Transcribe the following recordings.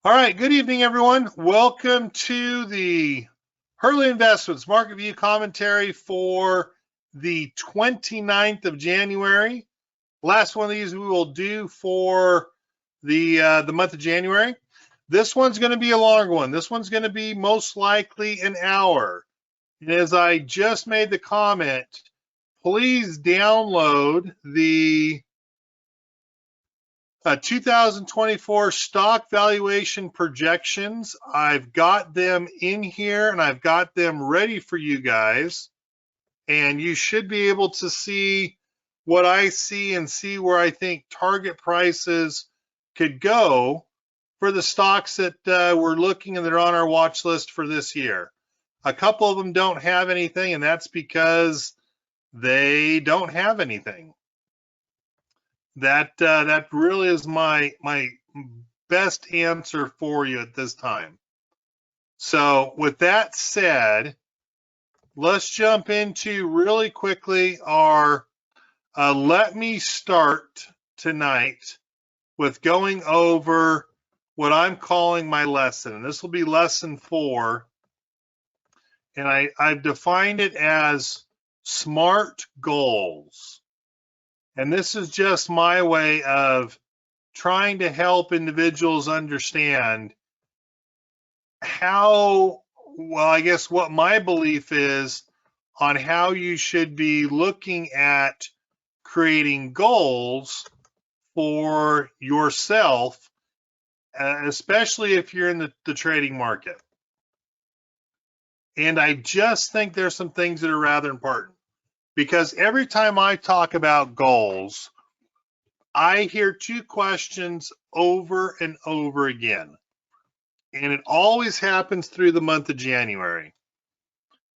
All right, good evening, everyone. Welcome to the Hurley Investments Market View Commentary for the 29th of January. Last one of these we will do for the month of January. This one's going to be a long one. This one's going to be most likely an hour. And as I just made the comment, please download the 2024 stock valuation projections. I've got them in here and I've got them ready for you guys. And you should be able to see what I see and see where I think target prices could go for the stocks that we're looking and that are on our watch list for this year. A couple of them don't have anything, and that's because they don't have anything. That really is my best answer for you at this time. So with that said, let's jump into really quickly our let me start tonight with going over what I'm calling my lesson. And this will be lesson 4. And I've defined it as SMART goals. And this is just my way of trying to help individuals understand how, well, I guess what my belief is on how you should be looking at creating goals for yourself, especially if you're in the trading market. And I just think there's some things that are rather important. Because every time I talk about goals, I hear two questions over and over again. And it always happens through the month of January.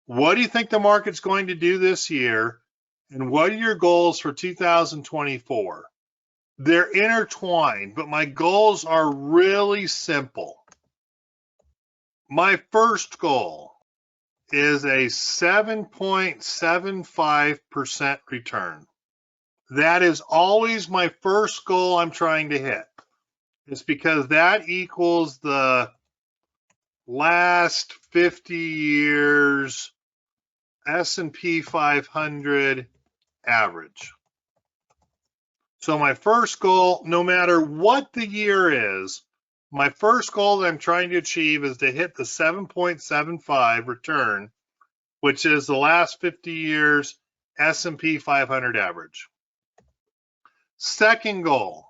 What do you think the market's going to do this year? And what are your goals for 2024? They're intertwined, but my goals are really simple. My first goal is a 7.75% return. That is always my first goal I'm trying to hit. It's because that equals the last 50 years S&P 500 average. So my first goal, no matter what the year is, my first goal that I'm trying to achieve is to hit the 7.75 return, which is the last 50 years S&P 500 average. Second goal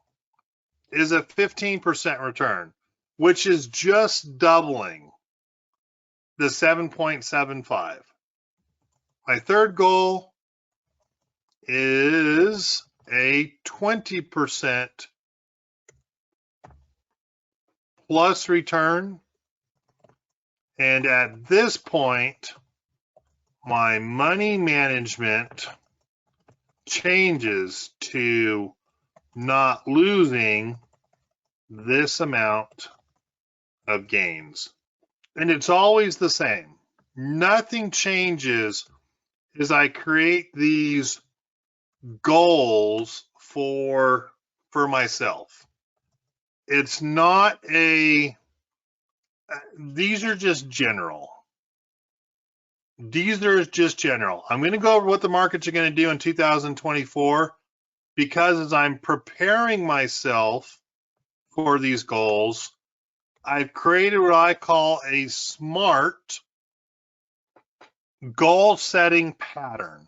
is a 15% return, which is just doubling the 7.75. My third goal is a 20% plus return. And at this point, my money management changes to not losing this amount of gains. And it's always the same. Nothing changes as I create these goals for myself. It's not these are just general. These are just general. I'm going to go over what the markets are going to do in 2024 because as I'm preparing myself for these goals, I've created what I call a SMART goal setting pattern.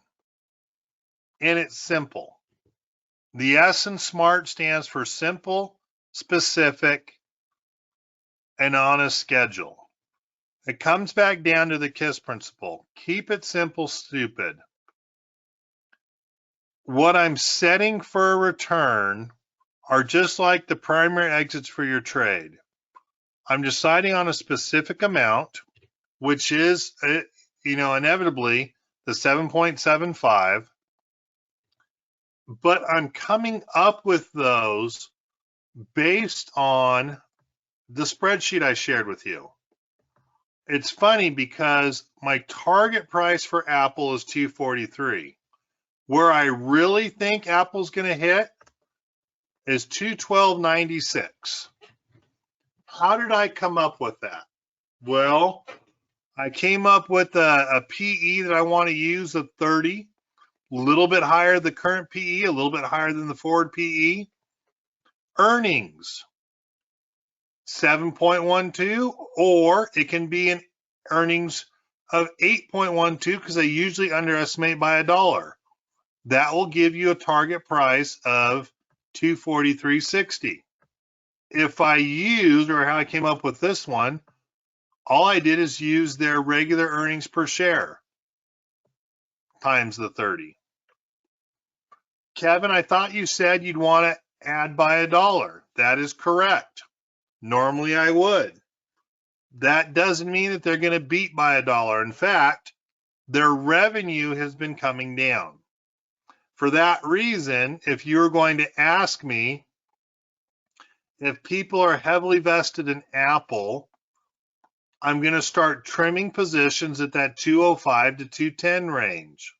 And it's simple. The S in SMART stands for simple, specific, and on a schedule. It comes back down to the KISS principle. Keep it simple, stupid. What I'm setting for a return are just like the primary exits for your trade. I'm deciding on a specific amount, which is, inevitably the 7.75, but I'm coming up with those based on the spreadsheet I shared with you. It's funny because my target price for Apple is 243. Where I really think Apple's going to hit is 212.96. How did I come up with that? Well, I came up with a PE that I want to use of 30, a little bit higher the current PE, a little bit higher than the forward PE. Earnings, 7.12, or it can be an earnings of 8.12 because they usually underestimate by $1. That will give you a target price of $243.60. If I used, or how I came up with this one, all I did is use their regular earnings per share times the 30. Kevin, I thought you said you'd want to add by $1. That is correct. Normally I would. That doesn't mean that they're going to beat by $1. In fact, their revenue has been coming down. For that reason, if you're going to ask me if people are heavily vested in Apple, I'm going to start trimming positions at that 205 to 210 range.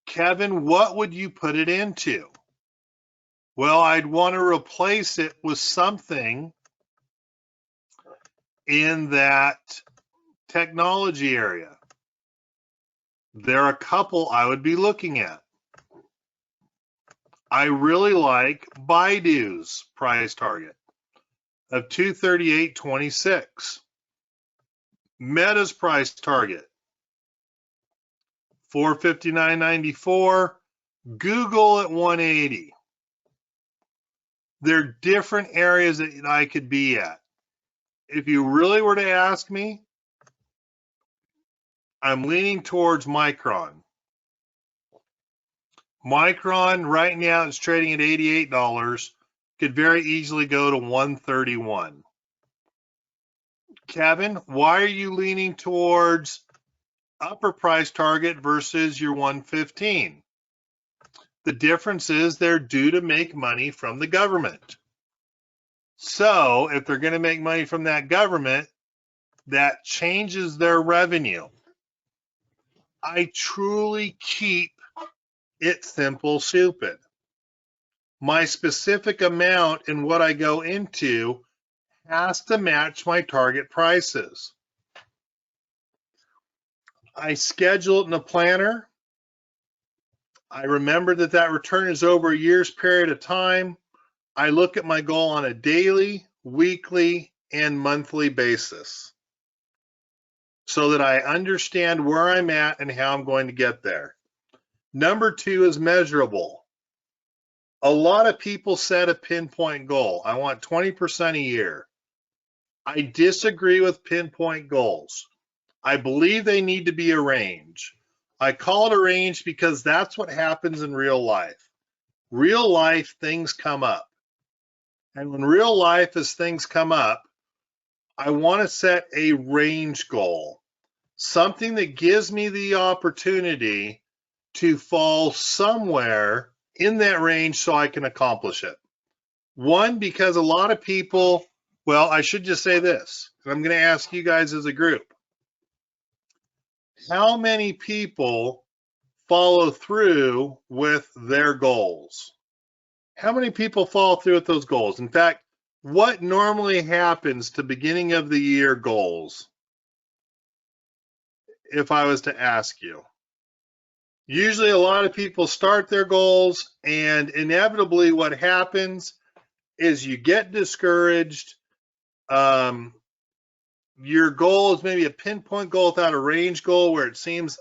Kevin, what would you put it into? Well, I'd want to replace it with something in that technology area. There are a couple I would be looking at. I really like Baidu's price target of 238.26. Meta's price target, 459.94. Google at 180. They're different areas that I could be at. If you really were to ask me, I'm leaning towards Micron. Micron right now is trading at $88, could very easily go to 131. Kevin, why are you leaning towards upper price target versus your 115? The difference is they're due to make money from the government. So if they're going to make money from that government, that changes their revenue. I truly keep it simple stupid. My specific amount in what I go into has to match my target prices. I schedule it in a planner. I remember that that return is over a year's period of time. I look at my goal on a daily, weekly, and monthly basis so that I understand where I'm at and how I'm going to get there. Number 2 is measurable. A lot of people set a pinpoint goal. I want 20% a year. I disagree with pinpoint goals. I believe they need to be a range. I call it a range because that's what happens in real life. Real life things come up. And when real life as things come up, I want to set a range goal. Something that gives me the opportunity to fall somewhere in that range so I can accomplish it. One, because a lot of people, well, I should just say this, and I'm going to ask you guys as a group. How many people follow through with their goals? How many people follow through with those goals? In fact, what normally happens to beginning of the year goals? If I was to ask you, usually a lot of people start their goals, and inevitably what happens is you get discouraged. Your goal is maybe a pinpoint goal without a range goal where it seems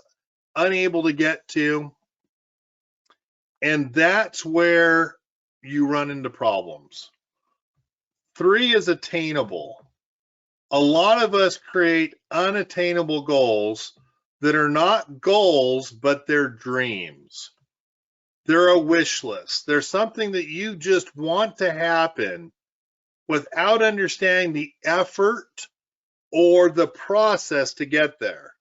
unable to get to. And that's where you run into problems. 3 is attainable. A lot of us create unattainable goals that are not goals, but they're dreams. They're a wish list. They're something that you just want to happen without understanding the effort or the process to get there.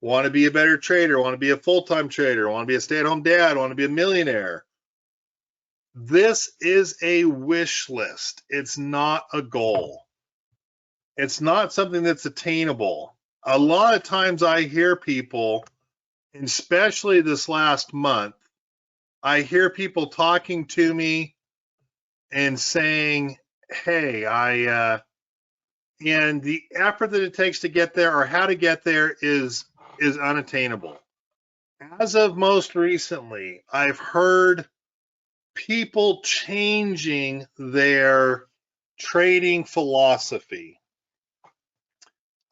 Want to be a better trader, want to be a full-time trader, want to be a stay-at-home dad, want to be a millionaire. This is a wish list. It's not a goal. It's not something that's attainable. A lot of times I hear people, especially this last month, I hear people talking to me and saying, hey, and the effort that it takes to get there or how to get there is unattainable. As of most recently, I've heard people changing their trading philosophy.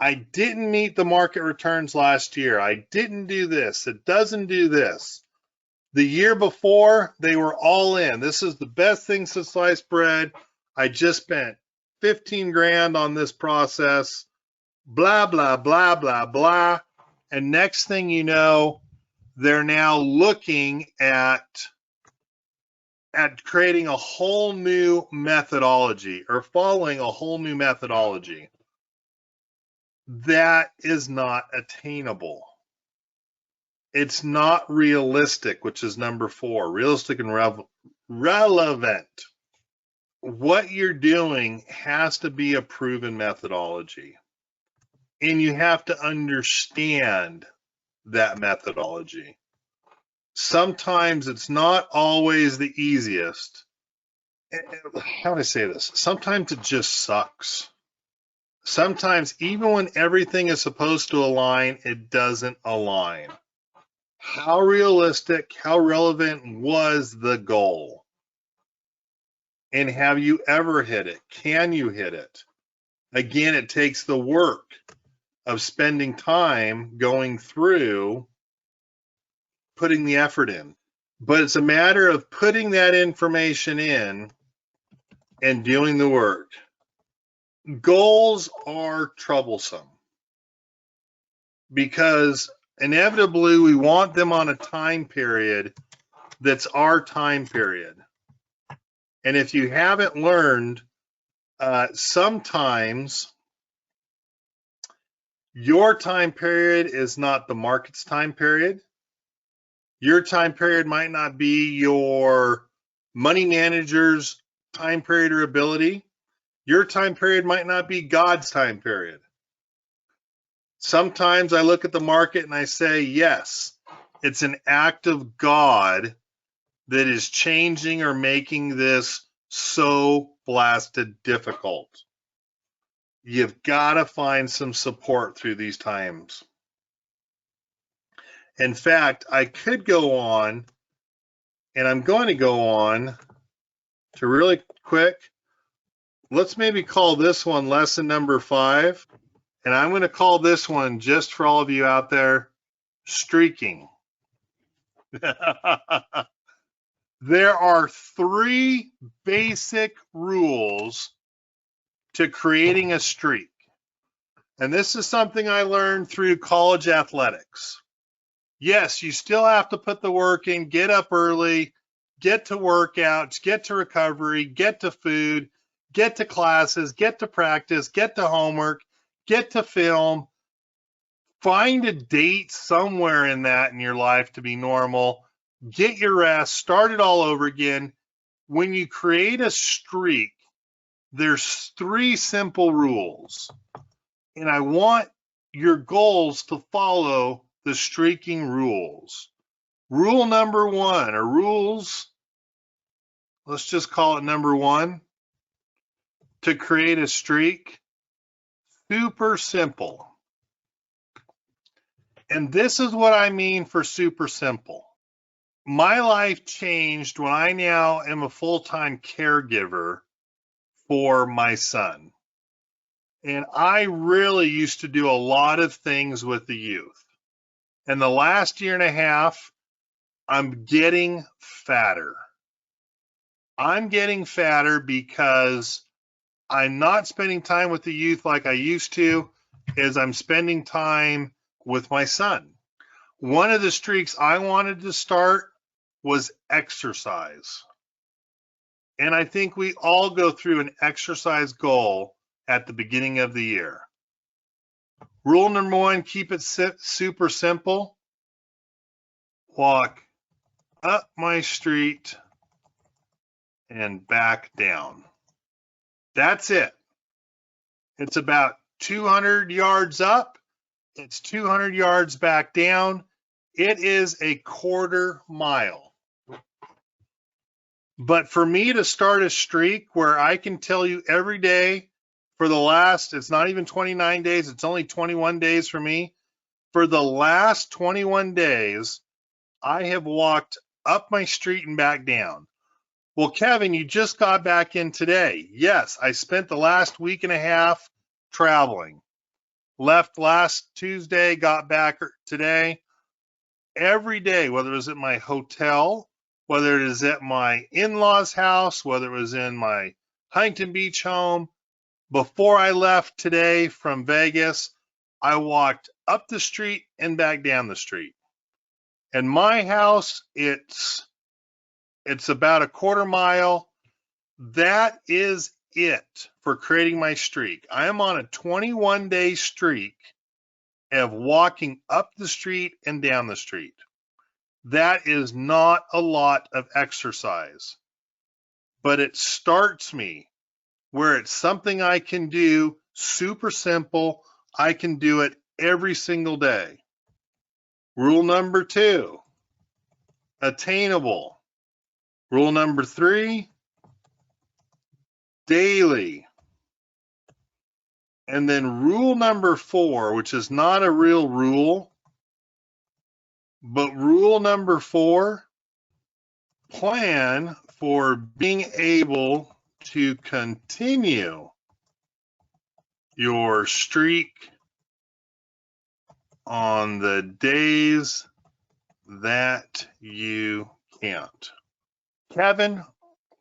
I didn't meet the market returns last year. I didn't do this. It doesn't do this. The year before, they were all in. This is the best thing since sliced bread. I just spent 15 grand on this process. Blah, blah, blah, blah, blah. And next thing you know, they're now looking at creating a whole new methodology or following a whole new methodology. That is not attainable. It's not realistic, which is number 4, realistic and relevant. What you're doing has to be a proven methodology. And you have to understand that methodology. Sometimes it's not always the easiest. How do I say this? Sometimes it just sucks. Sometimes even when everything is supposed to align, it doesn't align. How realistic, how relevant was the goal? And have you ever hit it? Can you hit it? Again, it takes the work of spending time going through, putting the effort in. But it's a matter of putting that information in and doing the work. Goals are troublesome because inevitably we want them on a time period that's our time period. And if you haven't learned, sometimes your time period is not the market's time period. Your time period might not be your money manager's time period or ability. Your time period might not be God's time period. Sometimes I look at the market and I say, yes, it's an act of God that is changing or making this so blasted difficult. You've got to find some support through these times. In fact, I could go on, and I'm going to go on to really quick. Let's maybe call this one lesson number 5. And I'm going to call this one, just for all of you out there, streaking. There are 3 basic rules to creating a streak. And this is something I learned through college athletics. Yes, you still have to put the work in, get up early, get to workouts, get to recovery, get to food, get to classes, get to practice, get to homework, get to film. Find a date somewhere in that in your life to be normal. Get your rest, start it all over again. When you create a streak, there's 3 simple rules. And I want your goals to follow the streaking rules. Rule number 1, or rules, let's just call it number 1, to create a streak, super simple. And this is what I mean for super simple. My life changed when I now am a full-time caregiver for my son. And I really used to do a lot of things with the youth. And the last year and a half, I'm getting fatter. I'm getting fatter because I'm not spending time with the youth like I used to, as I'm spending time with my son. One of the streaks I wanted to start was exercise. And I think we all go through an exercise goal at the beginning of the year. Rule number 1, keep it super simple. Walk up my street and back down. That's it. It's about 200 yards up. It's 200 yards back down. It is a quarter mile. But for me to start a streak where I can tell you every day for the last, it's not even 29 days, it's only 21 days for me. For the last 21 days, I have walked up my street and back down. Well, Kevin, you just got back in today. Yes, I spent the last week and a half traveling. Left last Tuesday, got back today. Every day, whether it was at my hotel, whether it is at my in-laws' house, whether it was in my Huntington Beach home, before I left today from Vegas, I walked up the street and back down the street. And my house, it's about a quarter mile. That is it for creating my streak. I am on a 21-day streak of walking up the street and down the street. That is not a lot of exercise, but it starts me where it's something I can do, super simple. I can do it every single day. Rule number 2, attainable. Rule number 3, daily. And then rule number 4, which is not a real rule, but rule number 4, plan for being able to continue your streak on the days that you can't. Kevin,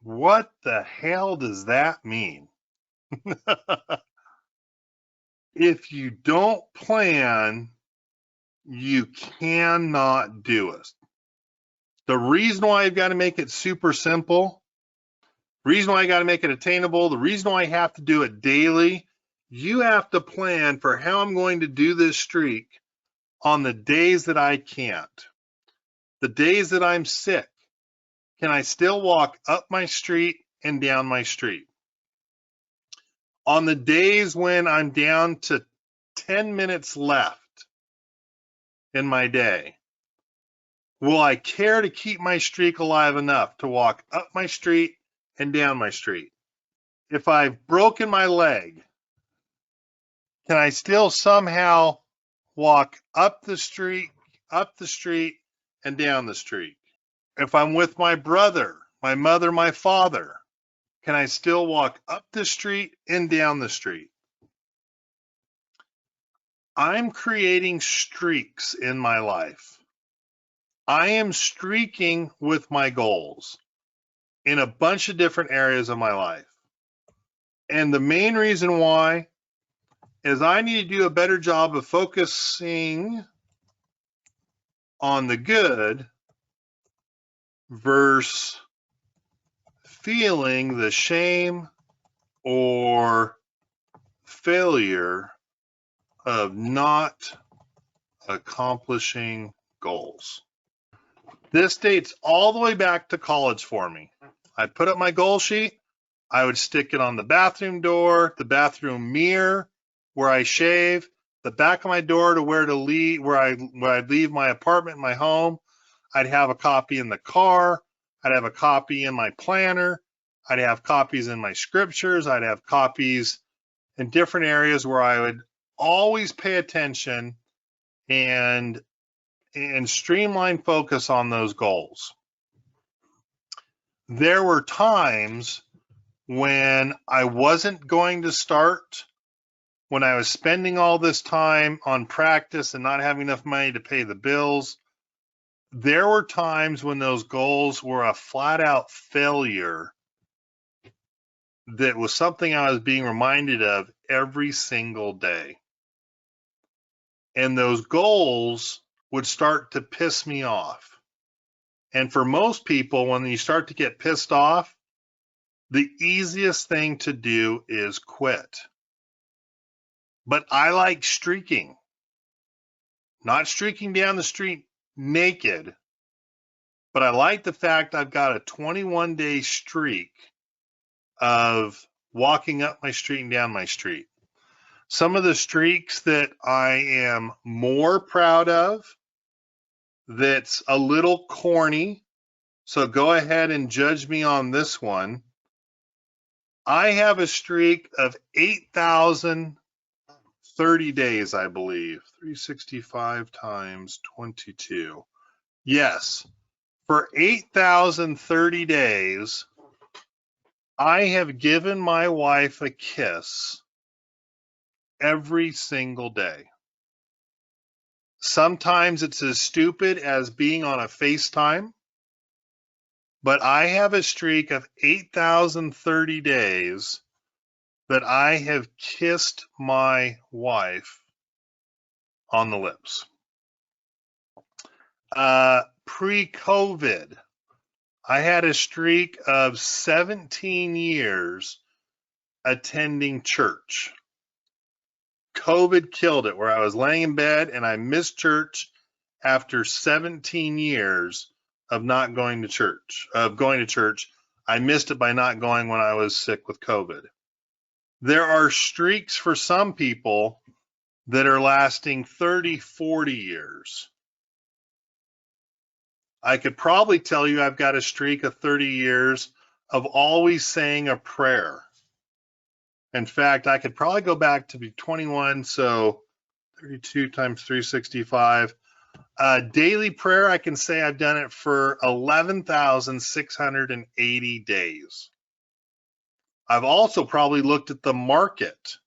what the hell does that mean? If you don't plan, you cannot do it. The reason why I've got to make it super simple, the reason why I got to make it attainable, the reason why I have to do it daily, you have to plan for how I'm going to do this streak on the days that I can't. The days that I'm sick, can I still walk up my street and down my street? On the days when I'm down to 10 minutes left in my day, will I care to keep my streak alive enough to walk up my street and down my street? If I've broken my leg, can I still somehow walk up the street, and down the street? If I'm with my brother, my mother, my father, can I still walk up the street and down the street? I'm creating streaks in my life. I am streaking with my goals in a bunch of different areas of my life. And the main reason why is I need to do a better job of focusing on the good versus feeling the shame or failure of not accomplishing goals. This dates all the way back to college for me. I'd put up my goal sheet. I would stick it on the bathroom door, the bathroom mirror, where I shave, the back of my door to where I'd leave my apartment, my home. I'd have a copy in the car. I'd have a copy in my planner. I'd have copies in my scriptures. I'd have copies in different areas where I would always pay attention and streamline focus on those goals. There were times when I wasn't going to start, when I was spending all this time on practice and not having enough money to pay the bills. There were times when those goals were a flat out failure that was something I was being reminded of every single day. And those goals would start to piss me off. And for most people, when you start to get pissed off, the easiest thing to do is quit. But I like streaking, not streaking down the street naked, but I like the fact I've got a 21-day streak of walking up my street and down my street. Some of the streaks that I am more proud of, that's a little corny, So go ahead and judge me on this one. I have a streak of 8,030 days, I believe. 365 times 22. Yes, for 8,030 days, I have given my wife a kiss every single day. Sometimes it's as stupid as being on a FaceTime, but I have a streak of 8,030 days that I have kissed my wife on the lips. Pre-COVID, I had a streak of 17 years attending church. COVID killed it, where I was laying in bed and I missed church after 17 years of not going to church, I missed it by not going when I was sick with COVID. There are streaks for some people that are lasting 30, 40 years. I could probably tell you I've got a streak of 30 years of always saying a prayer. In fact, I could probably go back to be 21, so 32 times 365. Daily prayer, I can say I've done it for 11,680 days. I've also probably looked at the market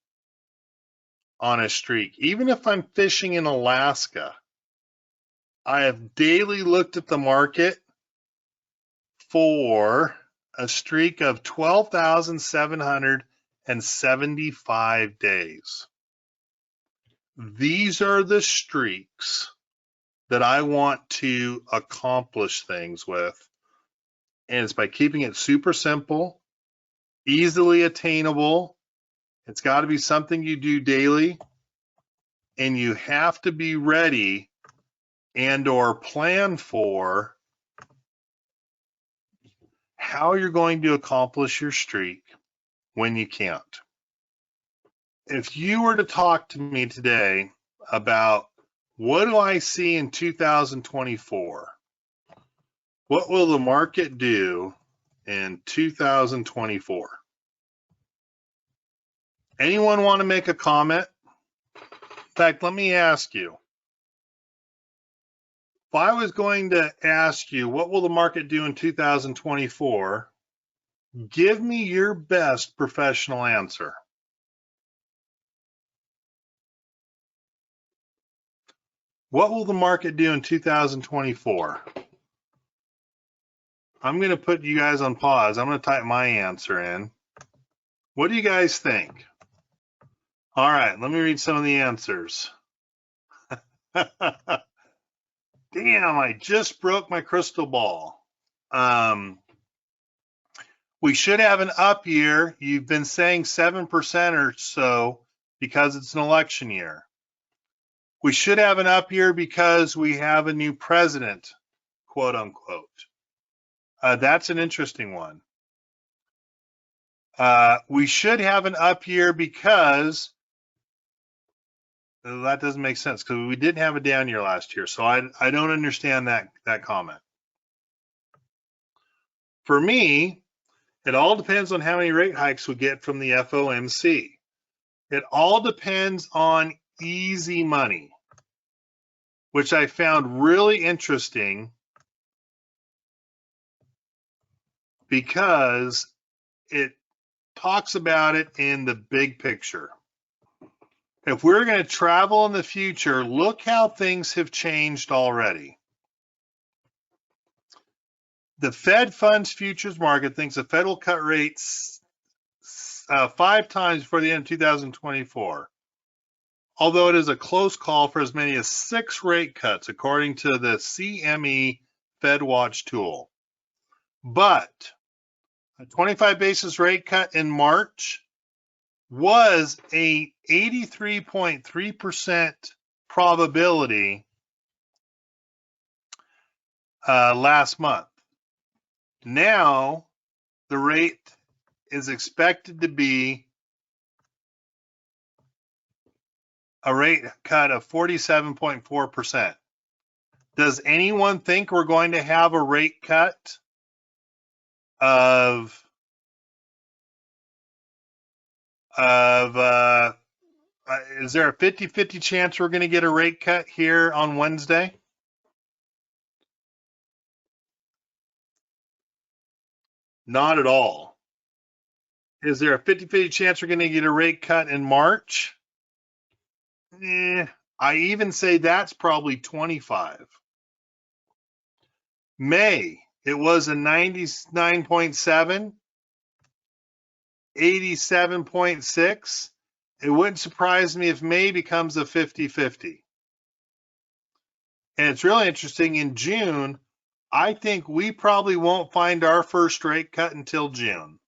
on a streak. Even if I'm fishing in Alaska, I have daily looked at the market for a streak of 12,775 days. These are the streaks that I want to accomplish things with. And it's by keeping it super simple, easily attainable. It's got to be something you do daily. And you have to be ready and or plan for how you're going to accomplish your streak when you can't. If you were to talk to me today about what do I see in 2024? What will the market do in 2024? Anyone want to make a comment? In fact, let me ask you. If I was going to ask you, what will the market do in 2024? Give me your best professional answer. What will the market do in 2024? I'm going to put you guys on pause. I'm going to type my answer in. What do you guys think? All right, let me read some of the answers. Damn, I just broke my crystal ball. We should have an up year. You've been saying 7% or so because it's an election year. We should have an up year because we have a new president, quote unquote. That's an interesting one. We should have an up year because that doesn't make sense because we didn't have a down year last year. So I don't understand that comment. For me, it all depends on how many rate hikes we get from the FOMC. It all depends on easy money, which I found really interesting because it talks about it in the big picture. If we're going to travel in the future, look how things have changed already. The Fed funds futures market thinks the Fed will cut rates 5 times before the end of 2024, although it is a close call for as many as 6 rate cuts, according to the CME Fed Watch tool. But a 25 basis rate cut in March was a 83.3% probability last month. Now the rate is expected to be a rate cut of 47.4%. Does anyone think we're going to have a rate cut of is there a 50-50 chance we're going to get a rate cut here on Wednesday? Not at all. Is there a 50-50 chance we're going to get a rate cut in March? I even say that's probably 25. May, it was a 99.7, 87.6. It wouldn't surprise me if May becomes a 50-50. And it's really interesting, in June, I think we probably won't find our first rate cut until June.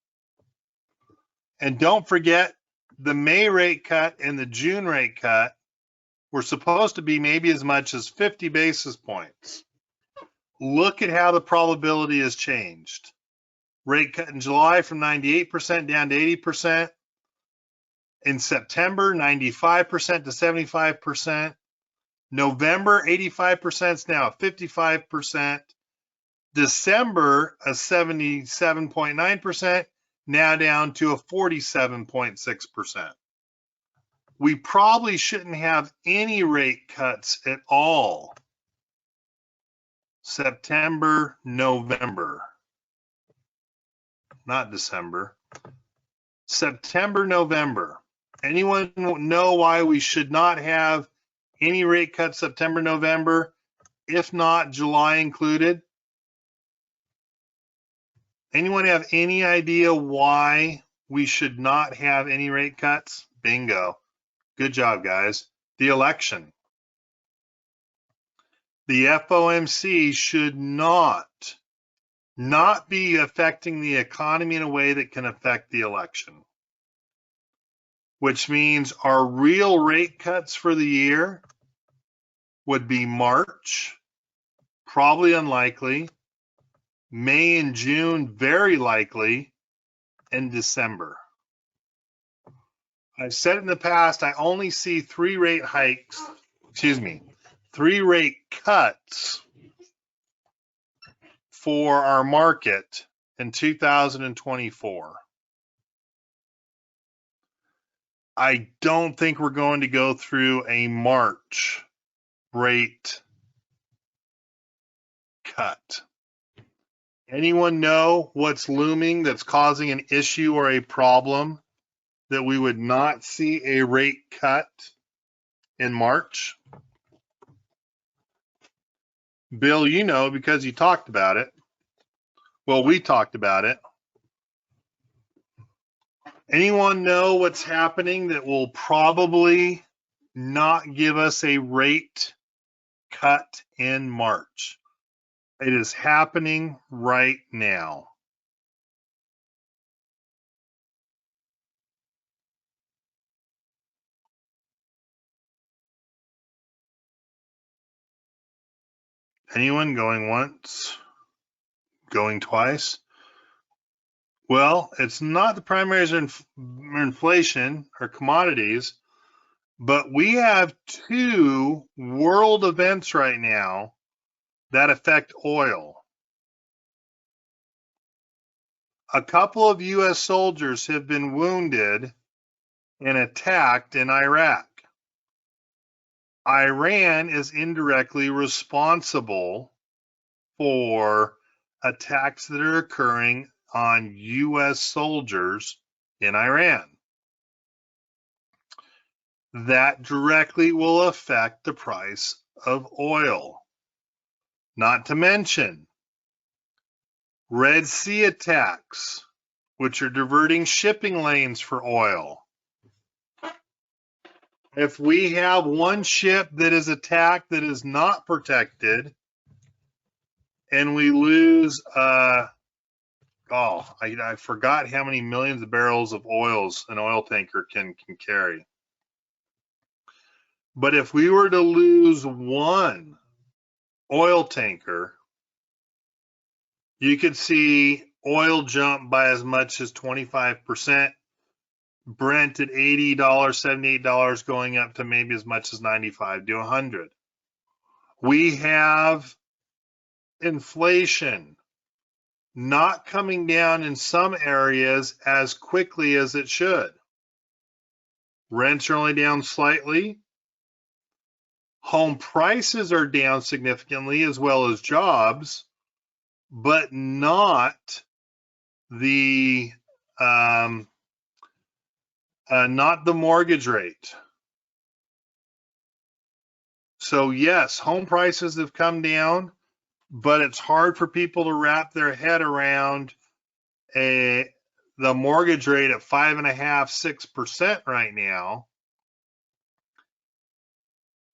And don't forget, the May rate cut and the June rate cut were supposed to be maybe as much as 50 basis points. Look at how the probability has changed. Rate cut in July from 98% down to 80%. In September, 95% to 75%. November, 85% is now 55%. December, a 77.9%, now down to a 47.6%. We probably shouldn't have any rate cuts at all. September, November. Not December. September, November. Anyone know why we should not have any rate cuts September, November, if not July included? Anyone have any idea why we should not have any rate cuts? Bingo. Good job, guys. The election. The FOMC should not be affecting the economy in a way that can affect the election, which means our real rate cuts for the year would be March, probably unlikely, May and June, very likely, and December. I've said in the past, I only see three rate cuts for our market in 2024. I don't think we're going to go through a March rate cut. Anyone know what's looming that's causing an issue or a problem that we would not see a rate cut in March? Bill, you know, because you talked about it. Well, we talked about it. Anyone know what's happening that will probably not give us a rate cut in March? It is happening right now. Anyone going once? Going twice? Well, it's not the primaries or inflation or commodities, but we have two world events right now that affect oil. A couple of U.S. soldiers have been wounded and attacked in Iraq. Iran is indirectly responsible for attacks that are occurring on U.S. soldiers in Iran. That directly will affect the price of oil. Not to mention Red Sea attacks, which are diverting shipping lanes for oil. If we have one ship that is attacked that is not protected, and we lose, I forgot how many millions of barrels of oils an oil tanker can carry. But if we were to lose one oil tanker, you could see oil jump by as much as 25%. Brent at $80, $78 going up to maybe as much as 95 to 100. We have inflation. not coming down in some areas as quickly as it should. Rents are only down slightly. Home prices are down significantly, as well as jobs, but not the mortgage rate. So yes, home prices have come down, but it's hard for people to wrap their head around the mortgage rate at 5.5%, 6% right now,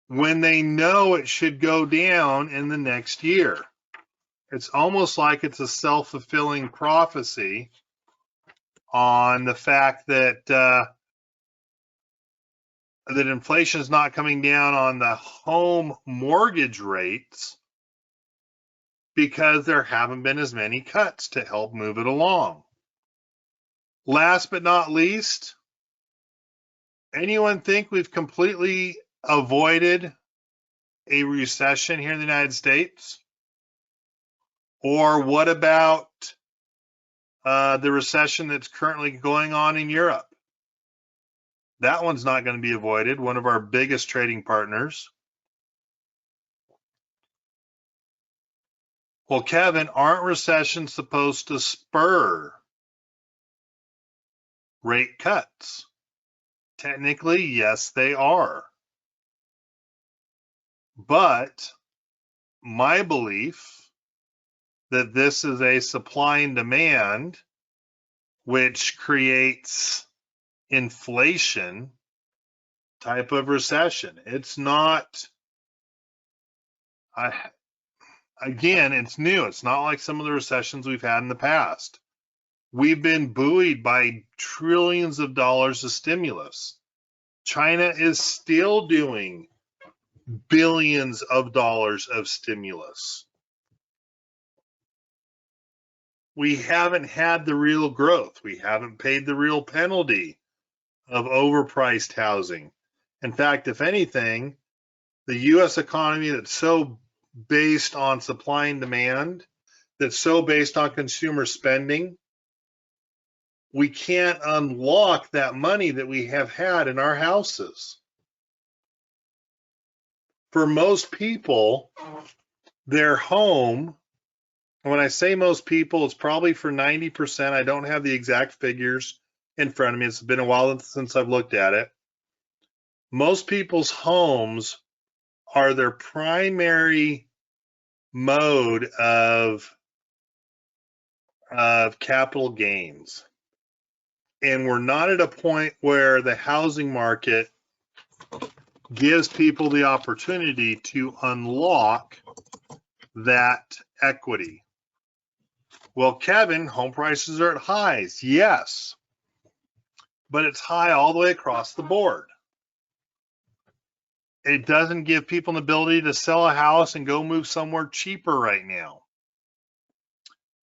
when they know it should go down in the next year. It's almost like it's a self-fulfilling prophecy on the fact that that inflation is not coming down on the home mortgage rates because there haven't been as many cuts to help move it along. Last but not least, anyone think we've completely avoided a recession here in the United States? Or what about the recession that's currently going on in Europe? That one's not going to be avoided, one of our biggest trading partners. Well, Kevin, aren't recessions supposed to spur rate cuts? Technically, yes, they are. But my belief that this is a supply and demand, which creates inflation type of recession. It's not, again, it's new. It's not like some of the recessions we've had in the past. We've been buoyed by trillions of dollars of stimulus. China is still doing billions of dollars of stimulus. We haven't had the real growth. We haven't paid the real penalty of overpriced housing. In fact, if anything, the U.S. economy that's so based on supply and demand, that's so based on consumer spending, we can't unlock that money that we have had in our houses. For most people, their home, when I say most people, it's probably for 90%. I don't have the exact figures in front of me. It's been a while since I've looked at it. Most people's homes are their primary mode of capital gains. And we're not at a point where the housing market gives people the opportunity to unlock that equity. Well, Kevin, home prices are at highs. Yes, but it's high all the way across the board. It doesn't give people an ability to sell a house and go move somewhere cheaper right now.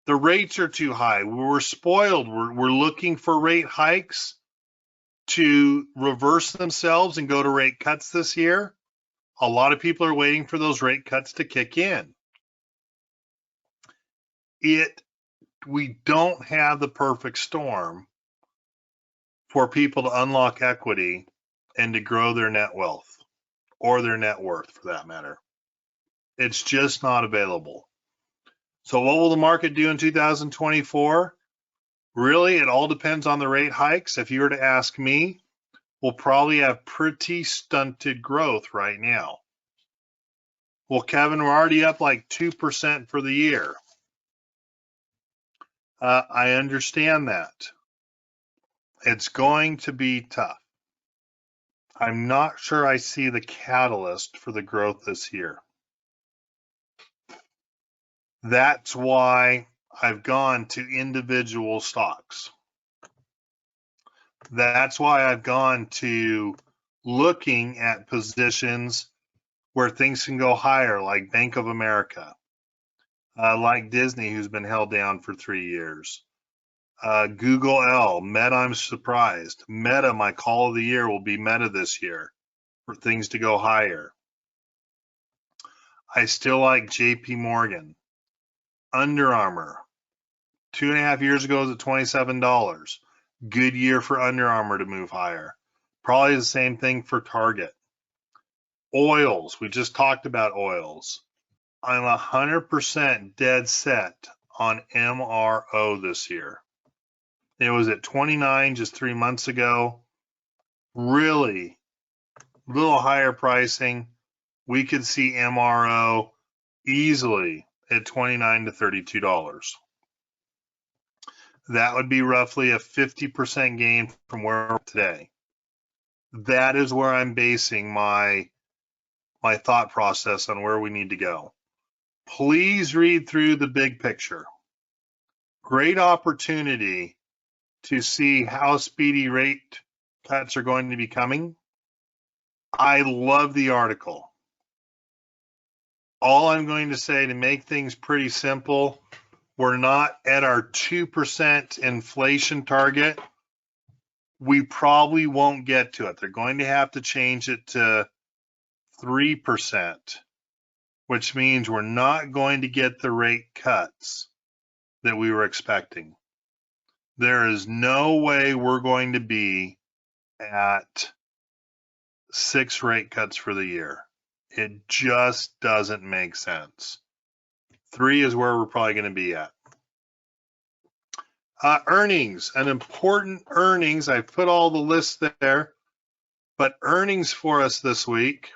The rates are too high. We're spoiled. We're looking for rate hikes to reverse themselves and go to rate cuts this year. A lot of people are waiting for those rate cuts to kick in. We don't have the perfect storm for people to unlock equity and to grow their net wealth or their net worth for that matter. It's just not available. So what will the market do in 2024? Really, it all depends on the rate hikes. If you were to ask me, we'll probably have pretty stunted growth right now. Well, Kevin, we're already up like 2% for the year. I understand that. It's going to be tough. I'm not sure I see the catalyst for the growth this year. That's why I've gone to individual stocks. That's why I've gone to looking at positions where things can go higher, like Bank of America, like Disney, who's been held down for 3 years. Google L, Meta, I'm surprised. Meta, my call of the year will be Meta this year for things to go higher. I still like JP Morgan, Under Armour, 2.5 years ago, it was at $27. Good year for Under Armour to move higher. Probably the same thing for Target. Oils, we just talked about oils. I'm 100% dead set on MRO this year. It was at 29 just 3 months ago. Really, a little higher pricing. We could see MRO easily at $29 to $32. That would be roughly a 50% gain from where we're today. That is where I'm basing my thought process on where we need to go. Please read through the big picture. Great opportunity to see how speedy rate cuts are going to be coming. I love the article. All I'm going to say to make things pretty simple, we're not at our 2% inflation target. We probably won't get to it. They're going to have to change it to 3%, which means we're not going to get the rate cuts that we were expecting. There is no way we're going to be at 6 rate cuts for the year. It just doesn't make sense. 3 is where we're probably going to be at. Earnings, an important earnings. I put all the lists there, but earnings for us this week.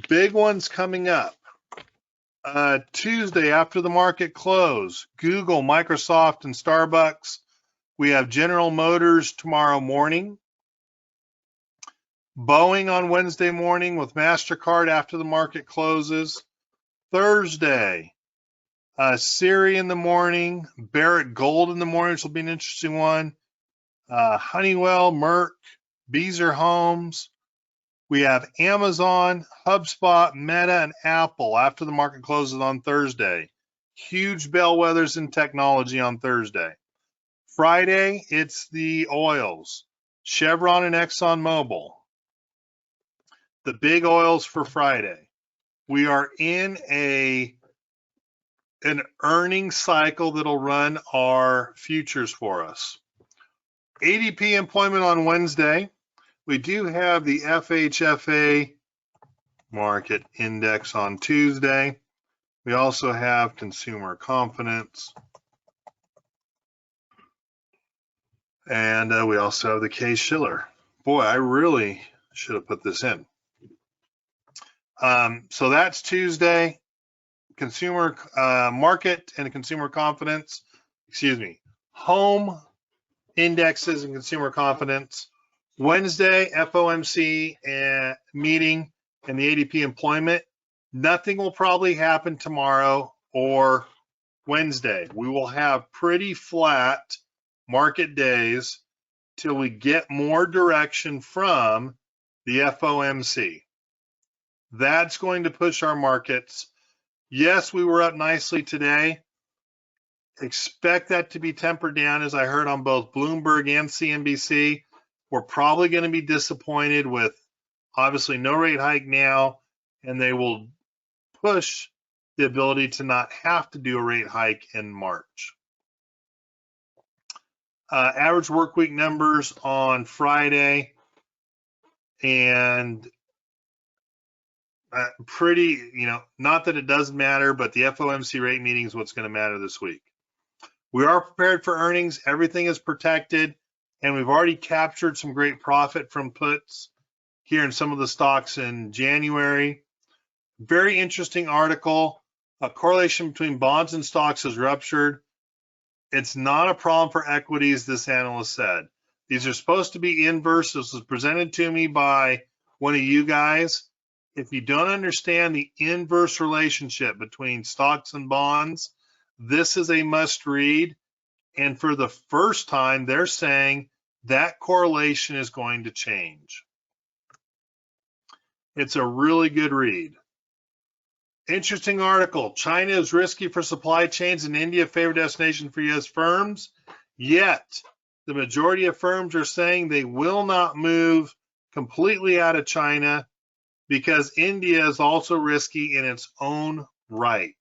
Big ones coming up. Tuesday after the market close, Google, Microsoft, and Starbucks. We have General Motors tomorrow morning. Boeing on Wednesday morning with MasterCard after the market closes. Thursday, Siri in the morning, Barrett Gold in the morning, which will be an interesting one. Honeywell, Merck, Beazer Homes. We have Amazon, HubSpot, Meta, and Apple after the market closes on Thursday. Huge bellwethers in technology on Thursday. Friday, it's the oils, Chevron and ExxonMobil. The big oils for Friday. We are in an earnings cycle that'll run our futures for us. ADP employment on Wednesday. We do have the FHFA market index on Tuesday. We also have consumer confidence. And we also have the Case-Shiller. Boy, I really should have put this in. So that's Tuesday. Consumer market and consumer confidence, home indexes and consumer confidence. Wednesday, FOMC meeting and the ADP employment. Nothing will probably happen tomorrow or Wednesday. We will have pretty flat market days till we get more direction from the FOMC. That's going to push our markets. Yes, we were up nicely today. Expect that to be tempered down, as I heard on both Bloomberg and CNBC. We're probably going to be disappointed with obviously no rate hike now, and they will push the ability to not have to do a rate hike in March. Average work week numbers on Friday, and pretty, not that it doesn't matter, but the FOMC rate meeting is what's going to matter this week. We are prepared for earnings. Everything is protected, and we've already captured some great profit from puts here in some of the stocks in January. Very interesting article. A correlation between bonds and stocks has ruptured. It's not a problem for equities, this analyst said. These are supposed to be inverse. This was presented to me by one of you guys. If you don't understand the inverse relationship between stocks and bonds, this is a must read. And for the first time, they're saying that correlation is going to change. It's a really good read. Interesting article. China is risky for supply chains and India a favorite destination for U.S. firms. Yet, the majority of firms are saying they will not move completely out of China because India is also risky in its own right.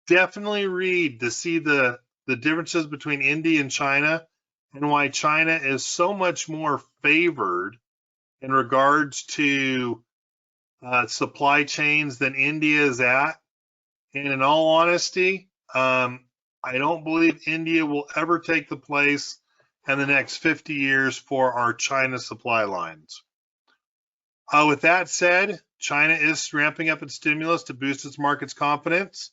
Definitely read to see the the differences between India and China and why China is so much more favored in regards to supply chains than India is at. And in all honesty, I don't believe India will ever take the place in the next 50 years for our China supply lines. With that said, China is ramping up its stimulus to boost its market's confidence.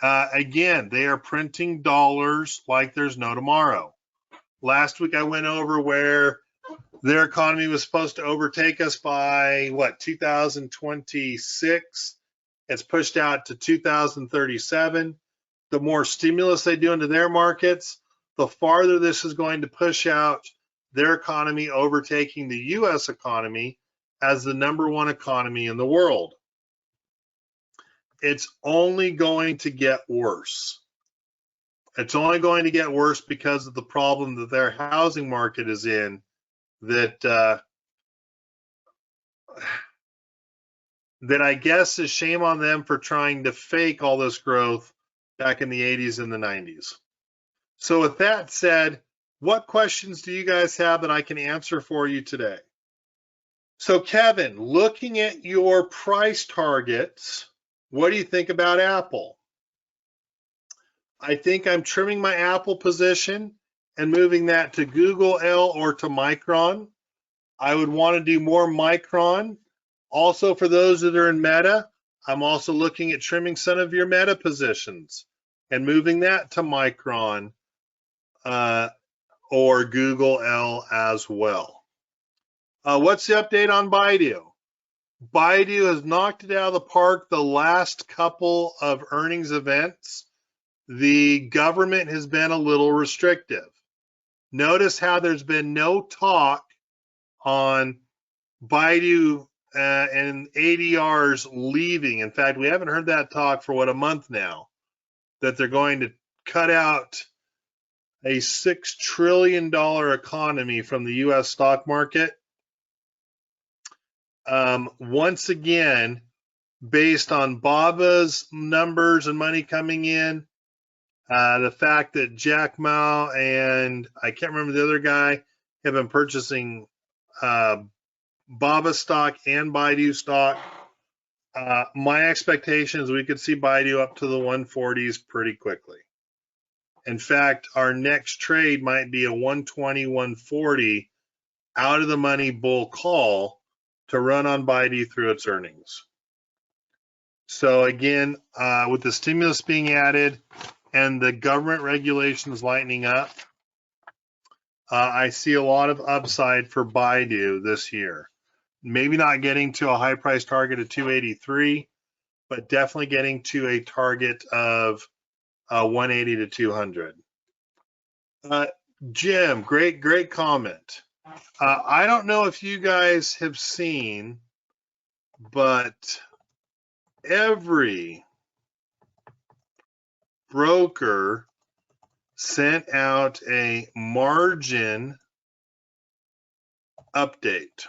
Again, they are printing dollars like there's no tomorrow. Last week I went over where their economy was supposed to overtake us by, what, 2026? It's pushed out to 2037. The more stimulus they do into their markets, the farther this is going to push out their economy overtaking the U.S. economy as the #1 economy in the world. It's only going to get worse. It's only going to get worse because of the problem that their housing market is in, that I guess is shame on them for trying to fake all this growth back in the 80s and the 90s. So with that said, what questions do you guys have that I can answer for you today? So Kevin, looking at your price targets, what do you think about Apple? I think I'm trimming my Apple position and moving that to Google L or to Micron. I would want to do more Micron. Also, for those that are in Meta, I'm also looking at trimming some of your Meta positions and moving that to Micron or Google L as well. What's the update on Baidu? Baidu has knocked it out of the park the last couple of earnings events. The government has been a little restrictive. Notice how there's been no talk on Baidu and ADRs leaving. In fact, we haven't heard that talk for, what, a month now, that they're going to cut out a $6 trillion economy from the U.S. stock market. Once again, based on Baba's numbers and money coming in, the fact that Jack Ma and I can't remember the other guy have been purchasing Baba stock and Baidu stock, my expectation is we could see Baidu up to the 140s pretty quickly. In fact, our next trade might be a 120, 140 out of the money bull call to run on Baidu through its earnings. So again, with the stimulus being added and the government regulations lightening up, I see a lot of upside for Baidu this year. Maybe not getting to a high price target of 283, but definitely getting to a target of 180 to 200. Jim, great comment. I don't know if you guys have seen, but every broker sent out a margin update.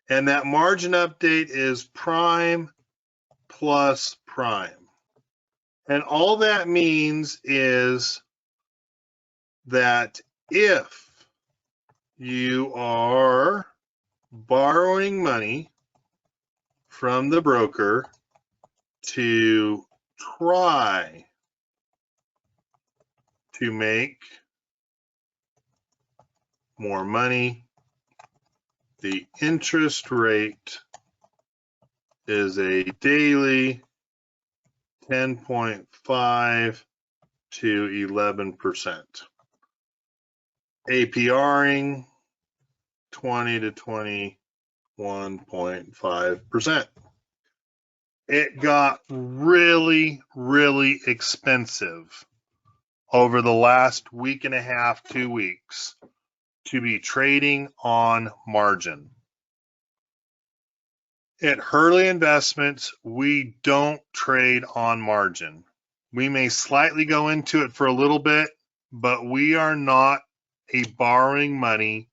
And that margin update is prime plus prime. And all that means is that if you are borrowing money from the broker to try to make more money, the interest rate is a daily 10.5 to 11%. APRing 20 to 21.5%. It got really expensive over the last week and a half, 2 weeks, to be trading on margin. At Hurley Investments, we don't trade on margin. We may slightly go into it for a little bit, but we are not borrowing money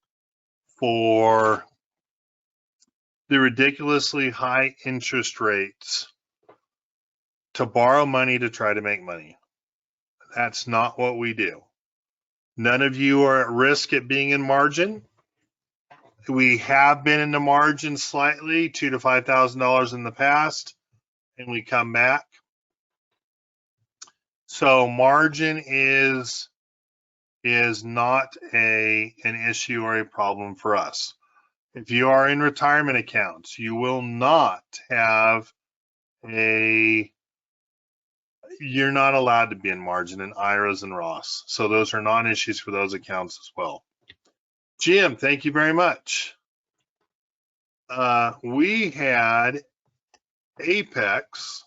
for the ridiculously high interest rates to borrow money to try to make money. That's not what we do. None of you are at risk at being in margin. We have been in the margin slightly, $2,000 to $5,000 in the past, and we come back. So margin is not an issue or a problem for us. If you are in retirement accounts, you will not have you're not allowed to be in margin in IRAs and Roths. So those are non-issues for those accounts as well. Jim, thank you very much. We had Apex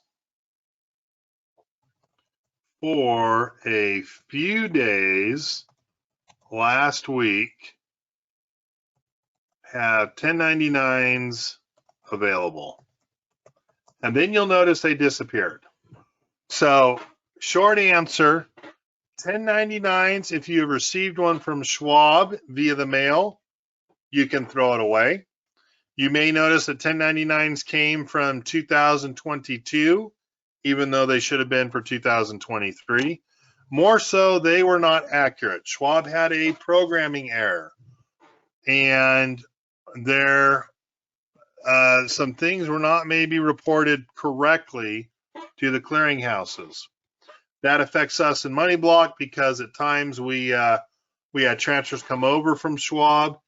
for a few days last week have 1099s available. And then you'll notice they disappeared. So short answer, 1099s, if you have received one from Schwab via the mail, you can throw it away. You may notice that 1099s came from 2022, even though they should have been for 2023. More so, they were not accurate. Schwab had a programming error, and some things were not maybe reported correctly to the clearinghouses. That affects us in Money Block because at times we had transfers come over from Schwab.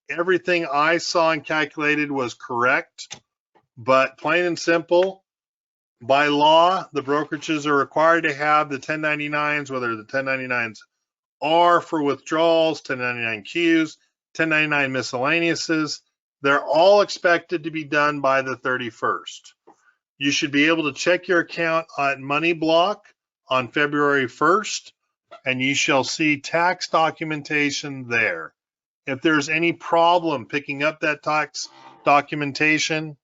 Everything I saw and calculated was correct, but plain and simple, by law, the brokerages are required to have the 1099s, whether the 1099s are for withdrawals, 1099Qs, 1099 miscellaneouses. They're all expected to be done by the 31st. You should be able to check your account at Money Block on February 1st, and you shall see tax documentation there. If there's any problem picking up that tax documentation,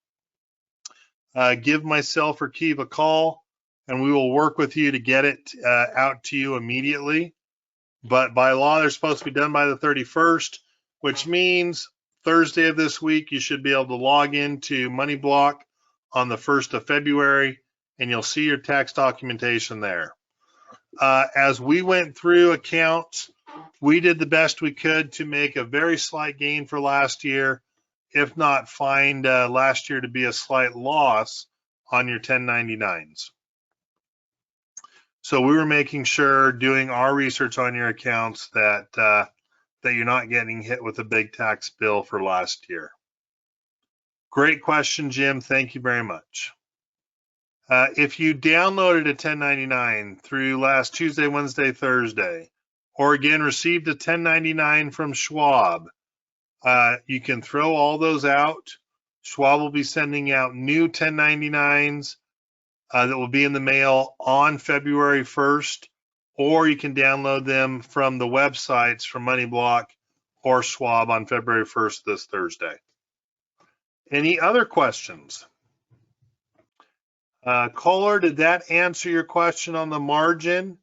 give myself or Keeve a call, and we will work with you to get it out to you immediately. But by law, they're supposed to be done by the 31st, which means Thursday of this week, you should be able to log into Money Block on the 1st of February, and you'll see your tax documentation there. As we went through accounts, we did the best we could to make a very slight gain for last year, if not find last year to be a slight loss on your 1099s. So we were making sure, doing our research on your accounts, that you're not getting hit with a big tax bill for last year. Great question, Jim. Thank you very much. If you downloaded a 1099 through last Tuesday, Wednesday, Thursday, or again received a 1099 from Schwab, you can throw all those out. Schwab will be sending out new 1099s that will be in the mail on February 1st, or you can download them from the websites from Money Block or Schwab on February 1st, this Thursday. Any other questions? Kohler, did that answer your question on the margin?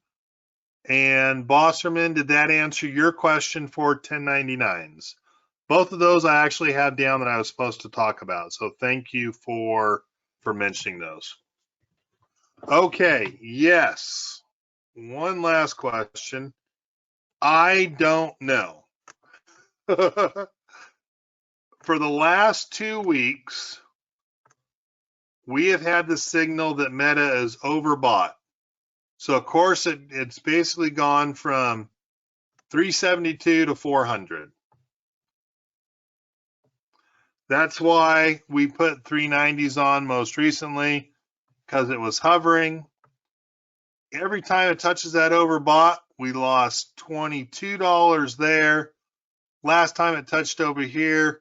And Bosserman, did that answer your question for 1099s? Both of those I actually had down that I was supposed to talk about. So thank you for mentioning those. Okay, yes. One last question. I don't know. For the last 2 weeks, we have had the signal that Meta is overbought. So of course it's basically gone from 372 to 400. That's why we put 390s on most recently, because it was hovering. Every time it touches that overbought, we lost $22 there. Last time it touched over here,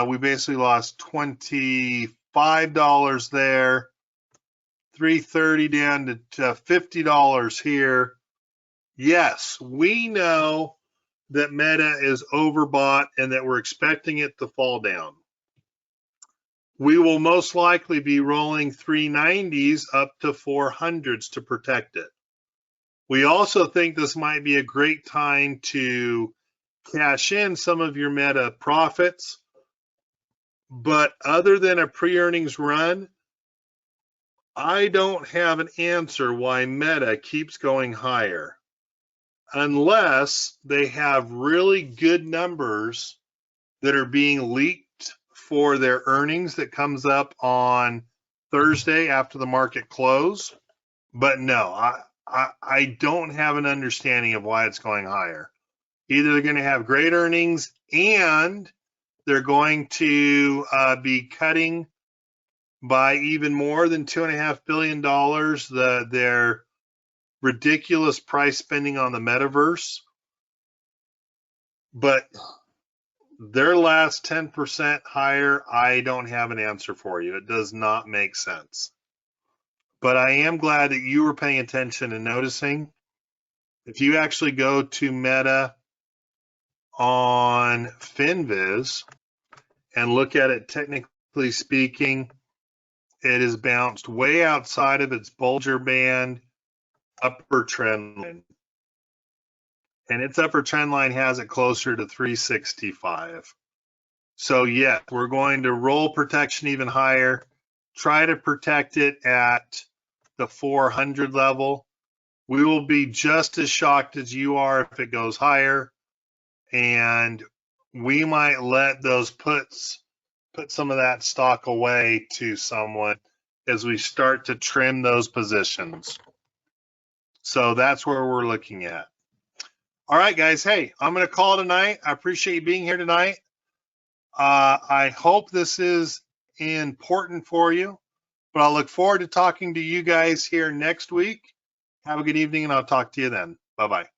we basically lost $25 there. $330 down to $50 here. Yes, we know that Meta is overbought and that we're expecting it to fall down. We will most likely be rolling 390s up to 400s to protect it. We also think this might be a great time to cash in some of your Meta profits. But other than a pre-earnings run, I don't have an answer why Meta keeps going higher unless they have really good numbers that are being leaked for their earnings that comes up on Thursday after the market close. But no, I don't have an understanding of why it's going higher. Either they're going to have great earnings and they're going to be cutting by even more than $2.5 billion their ridiculous price spending on the metaverse. But their last 10% higher, I don't have an answer for you. It does not make sense. But I am glad that you were paying attention and noticing. If you actually go to Meta on FinViz and look at it technically speaking, it has bounced way outside of its Bollinger Band upper trend line. And its upper trend line has it closer to 365. So yes, we're going to roll protection even higher, try to protect it at the 400 level. We will be just as shocked as you are if it goes higher. And we might let those puts put some of that stock away to someone as we start to trim those positions. So that's where we're looking at. All right, guys. Hey, I'm going to call it a night. I appreciate you being here tonight. I hope this is important for you, but I'll look forward to talking to you guys here next week. Have a good evening, and I'll talk to you then. Bye-bye.